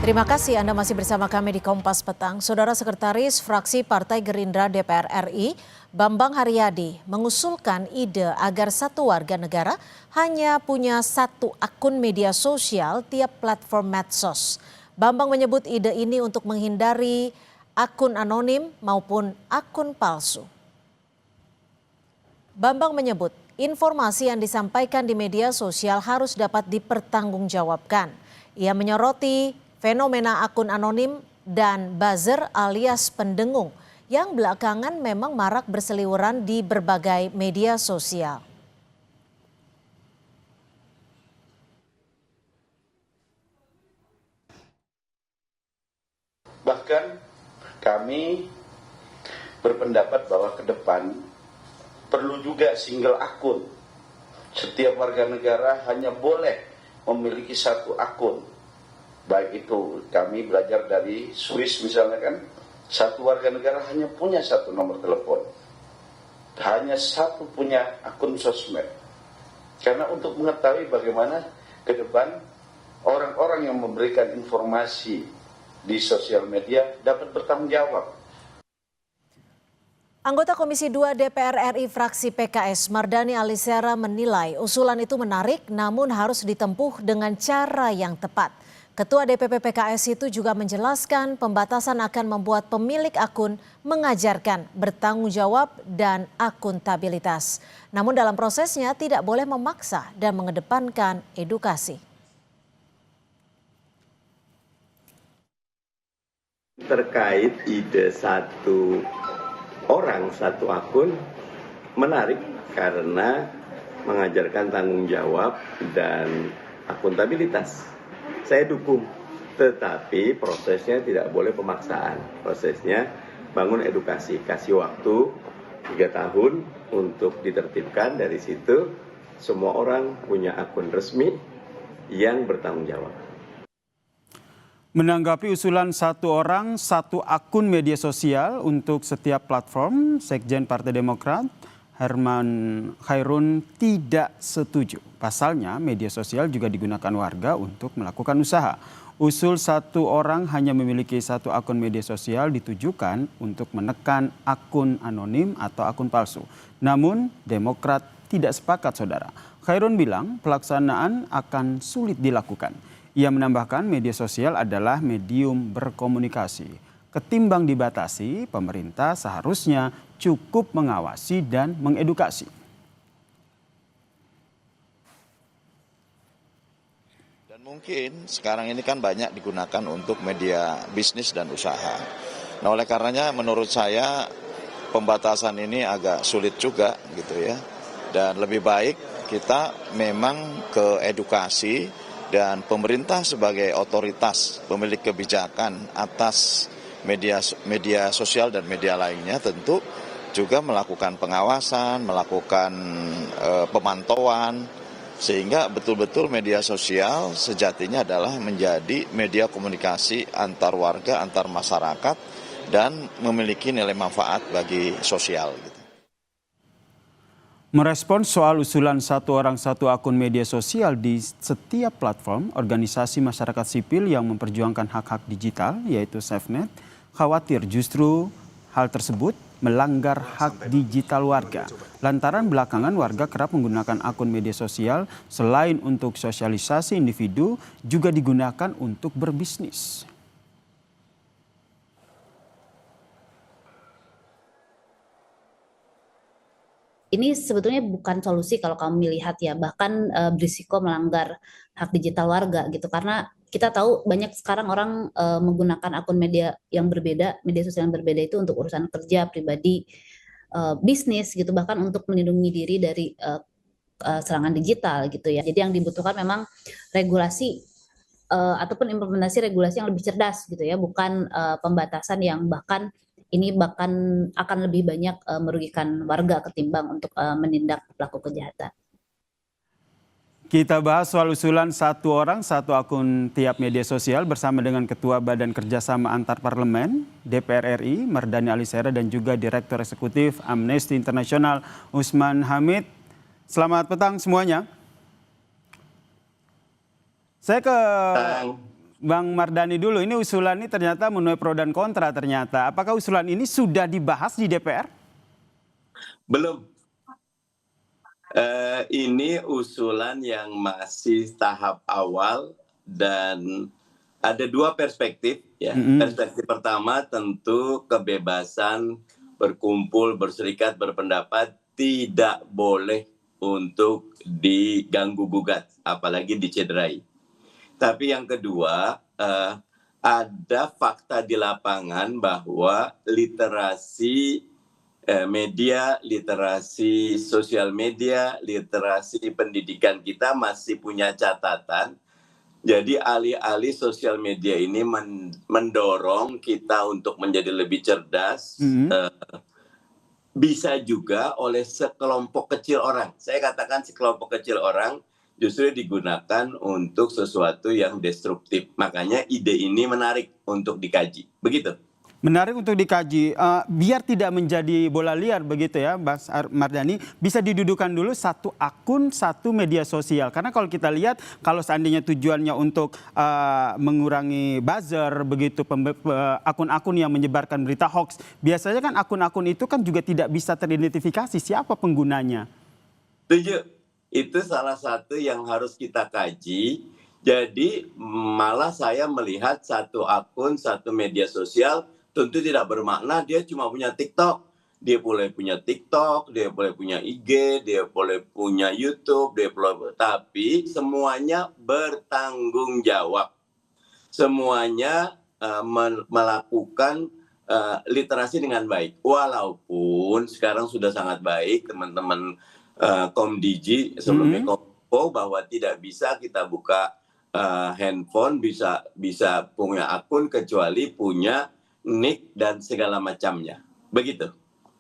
Terima kasih Anda masih bersama kami di Kompas Petang. Saudara Sekretaris Fraksi Partai Gerindra DPR RI, Bambang Haryadi, mengusulkan ide agar satu warga negara hanya punya satu akun media sosial tiap platform medsos. Bambang menyebut ide ini untuk menghindari akun anonim maupun akun palsu. Bambang menyebut informasi yang disampaikan di media sosial harus dapat dipertanggungjawabkan. Ia menyoroti fenomena akun anonim dan buzzer alias pendengung yang belakangan memang marak berseliweran di berbagai media sosial. Bahkan kami berpendapat bahwa ke depan perlu juga single akun. Setiap warga negara hanya boleh memiliki satu akun. Baik itu kami belajar dari Swiss misalnya kan, satu warga negara hanya punya satu nomor telepon. Hanya satu punya akun sosmed. Karena untuk mengetahui bagaimana ke depan orang-orang yang memberikan informasi di sosial media dapat bertanggung jawab. Anggota Komisi 2 DPR RI fraksi PKS Mardani Alisera menilai usulan itu menarik namun harus ditempuh dengan cara yang tepat. Ketua DPP PKS itu juga menjelaskan pembatasan akan membuat pemilik akun mengajarkan bertanggung jawab dan akuntabilitas. Namun dalam prosesnya tidak boleh memaksa dan mengedepankan edukasi. Terkait ide satu orang satu akun menarik karena mengajarkan tanggung jawab dan akuntabilitas. Saya dukung, tetapi prosesnya tidak boleh pemaksaan. Prosesnya bangun edukasi, kasih waktu 3 tahun untuk ditertibkan. Dari situ semua orang punya akun resmi yang bertanggung jawab. Menanggapi usulan satu orang satu akun media sosial untuk setiap platform, Sekjen Partai Demokrat Herman Khairun tidak setuju. Pasalnya media sosial juga digunakan warga untuk melakukan usaha. Usul satu orang hanya memiliki satu akun media sosial ditujukan untuk menekan akun anonim atau akun palsu. Namun Demokrat tidak sepakat, saudara. Khairun bilang pelaksanaan akan sulit dilakukan. Ia menambahkan media sosial adalah medium berkomunikasi. Ketimbang dibatasi, pemerintah seharusnya cukup mengawasi dan mengedukasi. Dan mungkin sekarang ini kan banyak digunakan untuk media bisnis dan usaha. Nah, oleh karenanya menurut saya pembatasan ini agak sulit juga gitu ya. Dan lebih baik kita memang ke edukasi dan pemerintah sebagai otoritas pemilik kebijakan atas media sosial dan media lainnya tentu juga melakukan pengawasan, melakukan pemantauan sehingga betul-betul media sosial sejatinya adalah menjadi media komunikasi antar warga, antar masyarakat dan memiliki nilai manfaat bagi sosial. Merespons soal usulan satu orang satu akun media sosial di setiap platform, organisasi masyarakat sipil yang memperjuangkan hak-hak digital yaitu SafeNet khawatir justru hal tersebut melanggar hak digital warga. Lantaran belakangan warga kerap menggunakan akun media sosial selain untuk sosialisasi individu juga digunakan untuk berbisnis. Ini sebetulnya bukan solusi kalau kamu melihat ya, bahkan berisiko melanggar hak digital warga gitu, karena kita tahu banyak sekarang orang menggunakan akun media yang berbeda, media sosial yang berbeda itu untuk urusan kerja, pribadi, bisnis gitu, bahkan untuk melindungi diri dari serangan digital gitu ya. Jadi yang dibutuhkan memang regulasi ataupun implementasi regulasi yang lebih cerdas gitu ya, bukan pembatasan yang bahkan akan lebih banyak merugikan warga ketimbang untuk menindak pelaku kejahatan. Kita bahas soal usulan satu orang satu akun tiap media sosial bersama dengan Ketua Badan Kerjasama Antar Parlemen DPR RI Mardani Alisera dan juga Direktur Eksekutif Amnesty International Usman Hamid. Selamat petang semuanya. Saya ke Bang Mardhani dulu. Ini usulan ini ternyata menuai pro dan kontra ternyata. Apakah usulan ini sudah dibahas di DPR? Belum. Ini usulan yang masih tahap awal dan ada dua perspektif ya. Perspektif pertama tentu kebebasan berkumpul, berserikat, berpendapat tidak boleh untuk diganggu gugat, apalagi dicederai. Tapi yang kedua, ada fakta di lapangan bahwa literasi media, literasi sosial media, literasi pendidikan kita masih punya catatan. Jadi alih-alih sosial media ini mendorong kita untuk menjadi lebih cerdas, bisa juga oleh sekelompok kecil orang. Saya katakan sekelompok kecil orang justru digunakan untuk sesuatu yang destruktif. Makanya ide ini menarik untuk dikaji. Begitu. Menarik untuk dikaji, biar tidak menjadi bola liar begitu ya Mas Mardhani, bisa didudukan dulu satu akun, satu media sosial. Karena kalau kita lihat, kalau seandainya tujuannya untuk mengurangi buzzer, begitu akun-akun yang menyebarkan berita hoax, biasanya kan akun-akun itu kan juga tidak bisa teridentifikasi siapa penggunanya. Setuju, itu salah satu yang harus kita kaji. Jadi malah saya melihat satu akun, satu media sosial, tentu tidak bermakna dia cuma punya TikTok. Dia boleh punya TikTok, dia boleh punya IG, dia boleh punya YouTube, tapi semuanya bertanggung jawab. Semuanya melakukan literasi dengan baik. Walaupun sekarang sudah sangat baik teman-teman Komdigi sebelumnya Kompo bahwa tidak bisa kita buka handphone, bisa punya akun kecuali punya nick dan segala macamnya. Begitu.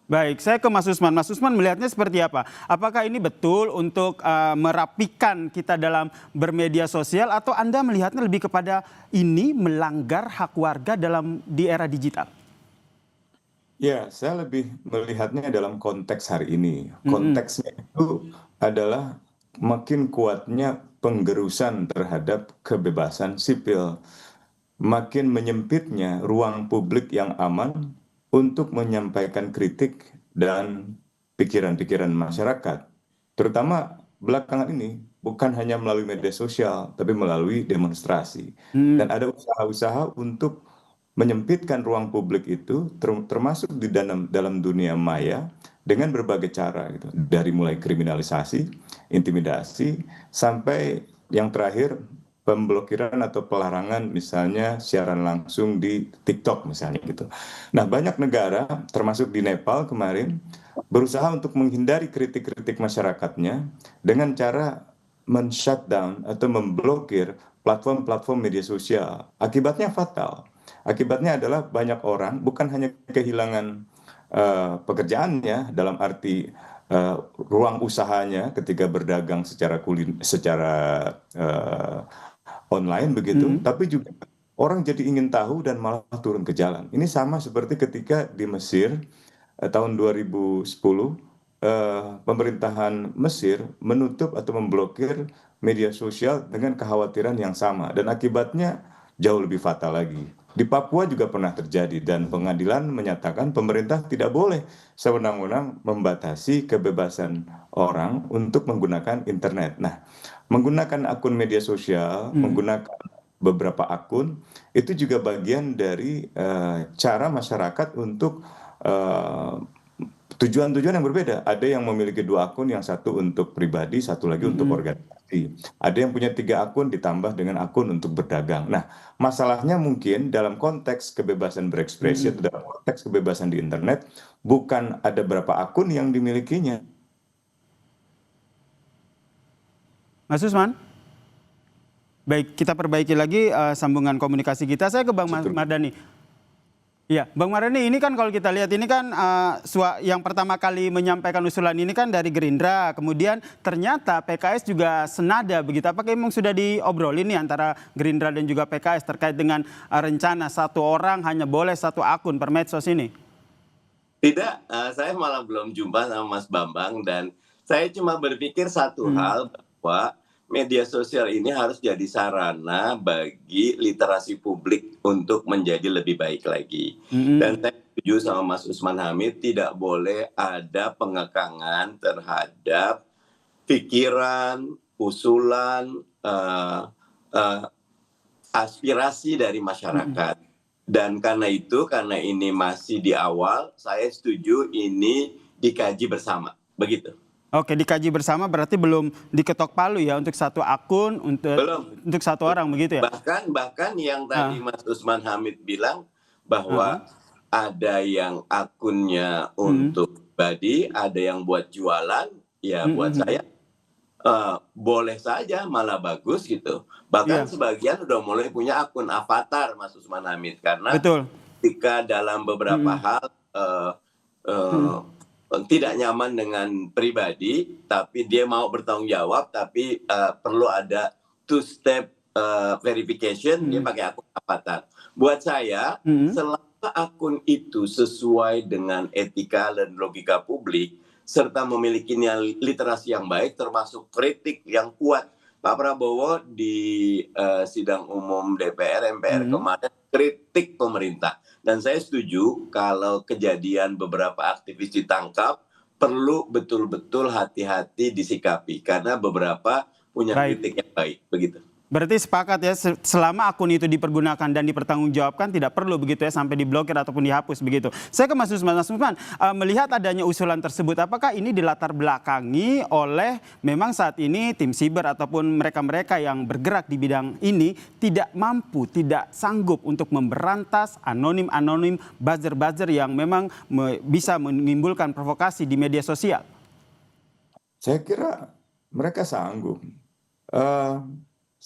Baik, saya ke Mas Usman. Mas Usman melihatnya seperti apa? Apakah ini betul untuk merapikan kita dalam bermedia sosial atau Anda melihatnya lebih kepada ini melanggar hak warga di era digital? Ya, saya lebih melihatnya dalam konteks hari ini. Konteksnya itu adalah makin kuatnya penggerusan terhadap kebebasan sipil. Makin menyempitnya ruang publik yang aman untuk menyampaikan kritik dan pikiran-pikiran masyarakat. Terutama belakangan ini bukan hanya melalui media sosial, tapi melalui demonstrasi. Dan ada usaha-usaha untuk menyempitkan ruang publik itu, termasuk di dalam dunia maya, dengan berbagai cara. Gitu. Dari mulai kriminalisasi, intimidasi, sampai yang terakhir, pemblokiran atau pelarangan misalnya siaran langsung di TikTok misalnya gitu. Nah banyak negara termasuk di Nepal kemarin berusaha untuk menghindari kritik-kritik masyarakatnya dengan cara men-shutdown atau memblokir platform-platform media sosial. Akibatnya fatal. Akibatnya adalah banyak orang bukan hanya kehilangan pekerjaannya dalam arti ruang usahanya ketika berdagang secara online begitu, tapi juga orang jadi ingin tahu dan malah turun ke jalan. Ini sama seperti ketika di Mesir tahun 2010 pemerintahan Mesir menutup atau memblokir media sosial dengan kekhawatiran yang sama dan akibatnya jauh lebih fatal lagi. Di Papua juga pernah terjadi dan pengadilan menyatakan pemerintah tidak boleh sewenang-wenang membatasi kebebasan orang untuk menggunakan internet. Nah, menggunakan akun media sosial, menggunakan beberapa akun, itu juga bagian dari cara masyarakat untuk tujuan-tujuan yang berbeda. Ada yang memiliki 2 akun, yang satu untuk pribadi, satu lagi untuk organisasi. Ada yang punya 3 akun ditambah dengan akun untuk berdagang. Nah, masalahnya mungkin dalam konteks kebebasan berekspresi atau dalam konteks kebebasan di internet, bukan ada berapa akun yang dimilikinya. Mas Usman? Baik, kita perbaiki lagi sambungan komunikasi kita. Saya ke Bang Mardhani. Ya, Bang Mardhani, ini kan kalau kita lihat ini kan yang pertama kali menyampaikan usulan ini kan dari Gerindra, kemudian ternyata PKS juga senada begitu. Apakah memang sudah diobrolin nih antara Gerindra dan juga PKS terkait dengan rencana satu orang hanya boleh 1 akun per medsos ini? Tidak, saya malah belum jumpa sama Mas Bambang dan saya cuma berpikir satu hal bahwa media sosial ini harus jadi sarana bagi literasi publik untuk menjadi lebih baik lagi. Dan saya setuju sama Mas Usman Hamid, tidak boleh ada pengekangan terhadap pikiran, usulan, aspirasi dari masyarakat. Dan karena ini masih di awal, saya setuju ini dikaji bersama, begitu. Oke, dikaji bersama berarti belum diketok palu ya untuk satu akun, untuk satu orang begitu ya? Bahkan yang tadi Mas Usman Hamid bilang bahwa ada yang akunnya untuk pribadi, ada yang buat jualan, ya buat saya boleh saja, malah bagus gitu. Bahkan sebagian udah mulai punya akun avatar, Mas Usman Hamid, karena ketika dalam beberapa hal tidak nyaman dengan pribadi, tapi dia mau bertanggung jawab, tapi perlu ada two-step verification, dia pakai akun avatar. Buat saya, selama akun itu sesuai dengan etika dan logika publik, serta memiliki literasi yang baik, termasuk kritik yang kuat. Pak Prabowo di sidang umum DPR, MPR kemarin kritik pemerintah. Dan saya setuju kalau kejadian beberapa aktivis ditangkap, perlu betul-betul hati-hati disikapi. Karena beberapa punya kritik yang baik, begitu. Berarti sepakat ya, selama akun itu dipergunakan dan dipertanggungjawabkan, tidak perlu begitu ya sampai diblokir ataupun dihapus begitu. Saya ke Mas Usman. Mas Usman, melihat adanya usulan tersebut, apakah ini dilatar belakangi oleh memang saat ini tim siber ataupun mereka-mereka yang bergerak di bidang ini tidak mampu, tidak sanggup untuk memberantas anonim-anonim, buzzer-buzzer yang memang bisa menimbulkan provokasi di media sosial? Saya kira mereka sanggup.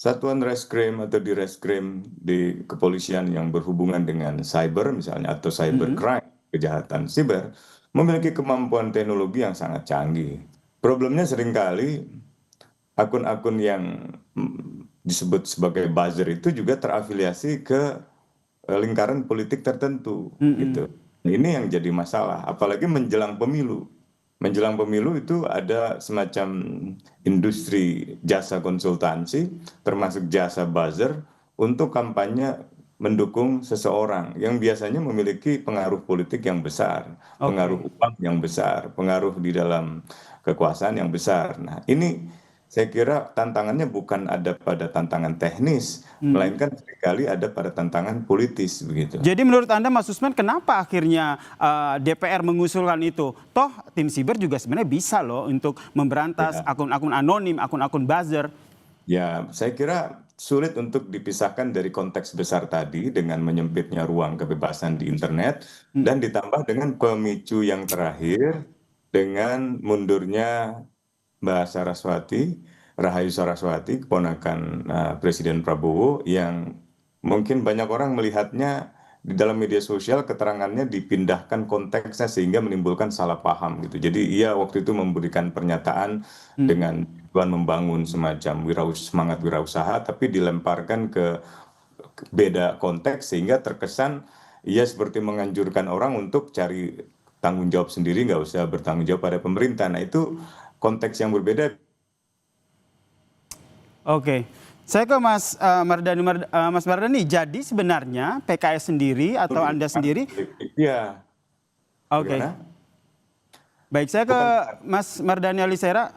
Satuan reskrim atau di reskrim di kepolisian yang berhubungan dengan cyber misalnya atau cybercrime, kejahatan siber, memiliki kemampuan teknologi yang sangat canggih. Problemnya seringkali akun-akun yang disebut sebagai buzzer itu juga terafiliasi ke lingkaran politik tertentu. Gitu. Ini yang jadi masalah, apalagi menjelang pemilu. Menjelang pemilu itu ada semacam industri jasa konsultansi, termasuk jasa buzzer, untuk kampanye mendukung seseorang yang biasanya memiliki pengaruh politik yang besar, pengaruh uang yang besar, pengaruh di dalam kekuasaan yang besar. Nah, ini saya kira tantangannya bukan ada pada tantangan teknis, melainkan seringkali ada pada tantangan politis begitu. Jadi menurut Anda, Mas Usman, kenapa akhirnya DPR mengusulkan itu? Toh tim siber juga sebenarnya bisa loh untuk memberantas akun-akun anonim, akun-akun buzzer. Ya, saya kira sulit untuk dipisahkan dari konteks besar tadi dengan menyempitnya ruang kebebasan di internet dan ditambah dengan pemicu yang terakhir dengan mundurnya Mbak Rahayu Saraswati, keponakan Presiden Prabowo, yang mungkin banyak orang melihatnya di dalam media sosial keterangannya dipindahkan konteksnya sehingga menimbulkan salah paham gitu. Jadi ia waktu itu memberikan pernyataan dengan tujuan membangun semacam semangat wirausaha, tapi dilemparkan ke beda konteks sehingga terkesan ia seperti menganjurkan orang untuk cari tanggung jawab sendiri, nggak usah bertanggung jawab pada pemerintah. Nah, itu konteks yang berbeda. Oke, saya ke Mas Mardhani. Mas Mardhani, jadi sebenarnya PKS sendiri atau Anda sendiri? Iya. Oke. Baik, saya ke Mas Mardhani Alisera.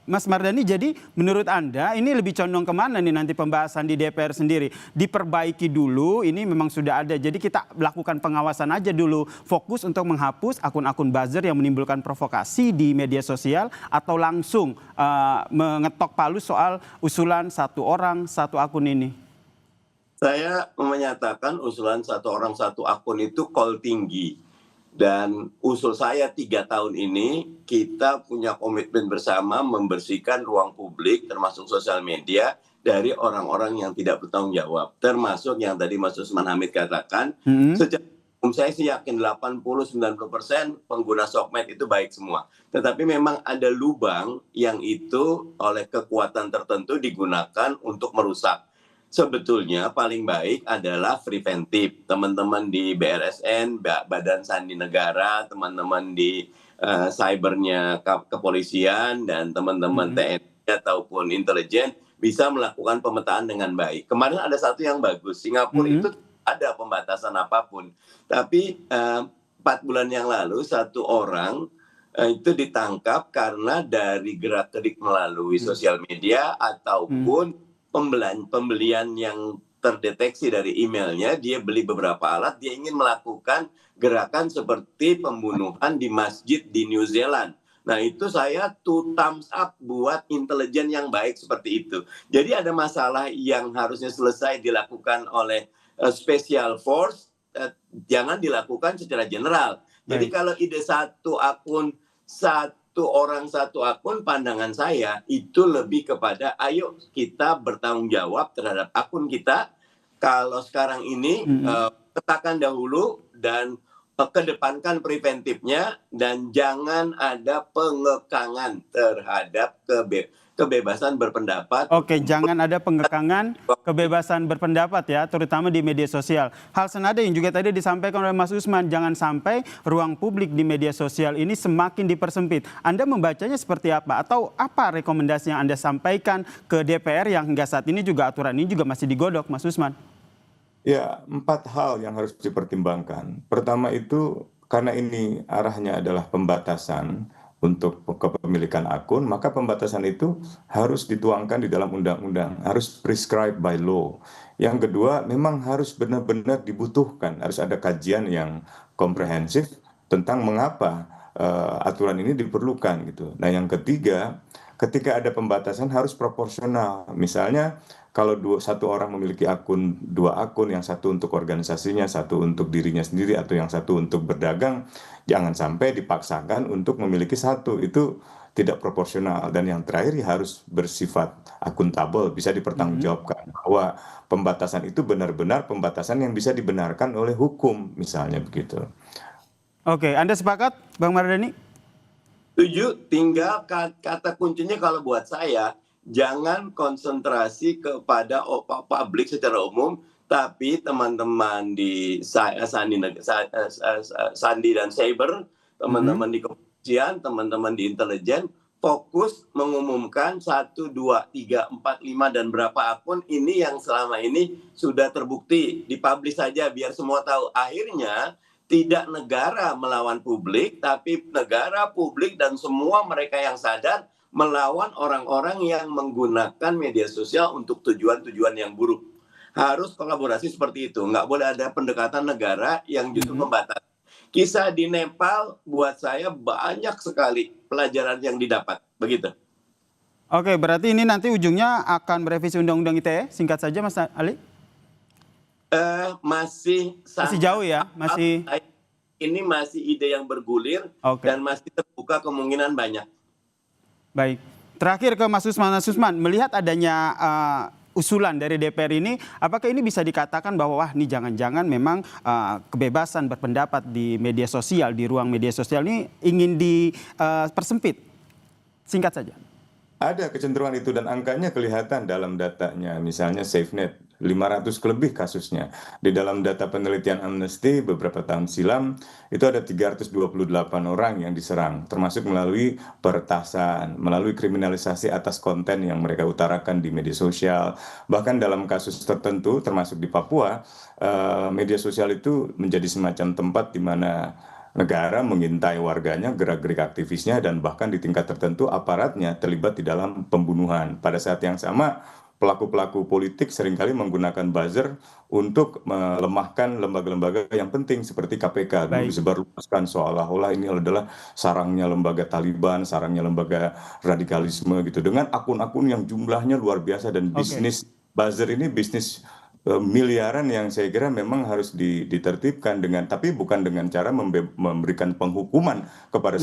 Mas Mardhani, jadi menurut Anda ini lebih condong kemana nih nanti pembahasan di DPR sendiri? Diperbaiki dulu, ini memang sudah ada. Jadi kita lakukan pengawasan aja dulu. Fokus untuk menghapus akun-akun buzzer yang menimbulkan provokasi di media sosial, atau langsung mengetok palu soal usulan satu orang, satu akun ini? Saya menyatakan usulan satu orang, satu akun itu call tinggi. Dan usul saya 3 tahun ini kita punya komitmen bersama membersihkan ruang publik termasuk sosial media dari orang-orang yang tidak bertanggung jawab. Termasuk yang tadi Mas Usman Hamid katakan, secara umum saya sih yakin 80-90% pengguna sosmed itu baik semua. Tetapi memang ada lubang yang itu oleh kekuatan tertentu digunakan untuk merusak. Sebetulnya paling baik adalah preventif. Teman-teman di BRSN, Badan Sandi Negara, teman-teman di cybernya kepolisian, dan teman-teman TNI ataupun intelijen bisa melakukan pemetaan dengan baik. Kemarin ada satu yang bagus, Singapura itu ada pembatasan apapun. Tapi 4 bulan yang lalu satu orang itu ditangkap karena dari gerak-gerik melalui sosial media ataupun pembelian yang terdeteksi dari emailnya, dia beli beberapa alat, dia ingin melakukan gerakan seperti pembunuhan di masjid di New Zealand. Nah itu saya thumbs up buat intelijen yang baik seperti itu. Jadi ada masalah yang harusnya selesai dilakukan oleh special force, jangan dilakukan secara general. Jadi kalau ide satu akun, satu orang satu akun, pandangan saya itu lebih kepada ayo kita bertanggung jawab terhadap akun kita. Kalau sekarang ini katakan dahulu dan kedepankan preventifnya dan jangan ada pengekangan terhadap kebebasan berpendapat. Oke, jangan ada pengekangan kebebasan berpendapat ya, terutama di media sosial. Hal senada yang juga tadi disampaikan oleh Mas Usman, jangan sampai ruang publik di media sosial ini semakin dipersempit. Anda membacanya seperti apa? Atau apa rekomendasi yang Anda sampaikan ke DPR yang hingga saat ini juga aturan ini juga masih digodok, Mas Usman? Ya, 4 hal yang harus dipertimbangkan. Pertama itu, karena ini arahnya adalah pembatasan untuk kepemilikan akun, maka pembatasan itu harus dituangkan di dalam undang-undang, harus prescribed by law. Yang kedua, memang harus benar-benar dibutuhkan, harus ada kajian yang komprehensif tentang mengapa aturan ini diperlukan gitu. Nah, yang ketiga, ketika ada pembatasan harus proporsional. Misalnya, kalau satu orang memiliki dua akun, yang satu untuk organisasinya, satu untuk dirinya sendiri, atau yang satu untuk berdagang, jangan sampai dipaksakan untuk memiliki satu. Itu tidak proporsional. Dan yang terakhir harus bersifat akuntabel, bisa dipertanggungjawabkan bahwa pembatasan itu benar-benar pembatasan yang bisa dibenarkan oleh hukum, misalnya begitu. Oke, Anda sepakat, Bang Mardhani? Setuju, tinggal kata kuncinya kalau buat saya, jangan konsentrasi kepada publik secara umum, tapi teman-teman di Sandi dan Cyber, teman-teman di kepolisian, teman-teman di intelijen, fokus mengumumkan 1, 2, 3, 4, 5, dan berapa akun ini yang selama ini sudah terbukti. Dipublish saja biar semua tahu. Akhirnya, tidak negara melawan publik, tapi negara, publik, dan semua mereka yang sadar melawan orang-orang yang menggunakan media sosial untuk tujuan-tujuan yang buruk. Harus kolaborasi seperti itu. Nggak boleh ada pendekatan negara yang justru membatasi. Kisah di Nepal buat saya banyak sekali pelajaran yang didapat. Begitu. Oke, berarti ini nanti ujungnya akan merevisi Undang-Undang ITE. Singkat saja, Mas Ali. Masih jauh ya, masih. Ini masih ide yang bergulir dan masih terbuka kemungkinan banyak. Baik, terakhir ke Mas Usman. Mas Usman, melihat adanya usulan dari DPR ini, apakah ini bisa dikatakan bahwa wah ini jangan-jangan memang kebebasan berpendapat di media sosial, di ruang media sosial ini ingin dipersempit? Singkat saja. Ada kecenderungan itu dan angkanya kelihatan dalam datanya, misalnya SafeNet, 500 lebih kasusnya. Di dalam data penelitian Amnesty beberapa tahun silam, itu ada 328 orang yang diserang, termasuk melalui peretasan, melalui kriminalisasi atas konten yang mereka utarakan di media sosial. Bahkan dalam kasus tertentu, termasuk di Papua, media sosial itu menjadi semacam tempat di mana negara mengintai warganya, gerak-gerik aktivisnya, dan bahkan di tingkat tertentu aparatnya terlibat di dalam pembunuhan. Pada saat yang sama, pelaku-pelaku politik seringkali menggunakan buzzer untuk melemahkan lembaga-lembaga yang penting seperti KPK. Dulu disebarluaskan seolah-olah ini adalah sarangnya lembaga Taliban, sarangnya lembaga radikalisme gitu, dengan akun-akun yang jumlahnya luar biasa, dan bisnis buzzer ini bisnis miliaran yang saya kira memang harus ditertibkan tapi bukan dengan cara memberikan penghukuman kepada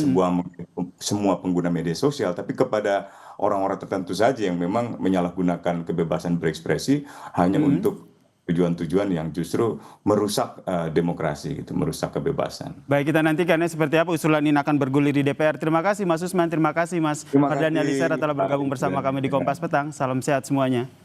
semua pengguna media sosial, tapi kepada orang-orang tertentu saja yang memang menyalahgunakan kebebasan berekspresi hanya untuk tujuan-tujuan yang justru merusak demokrasi, gitu, merusak kebebasan. Baik, kita nantikan seperti apa usulan ini akan bergulir di DPR. Terima kasih Mas Usman, terima kasih Mas Mardhani Alisera telah bergabung bersama kami di Kompas Petang. Salam sehat semuanya.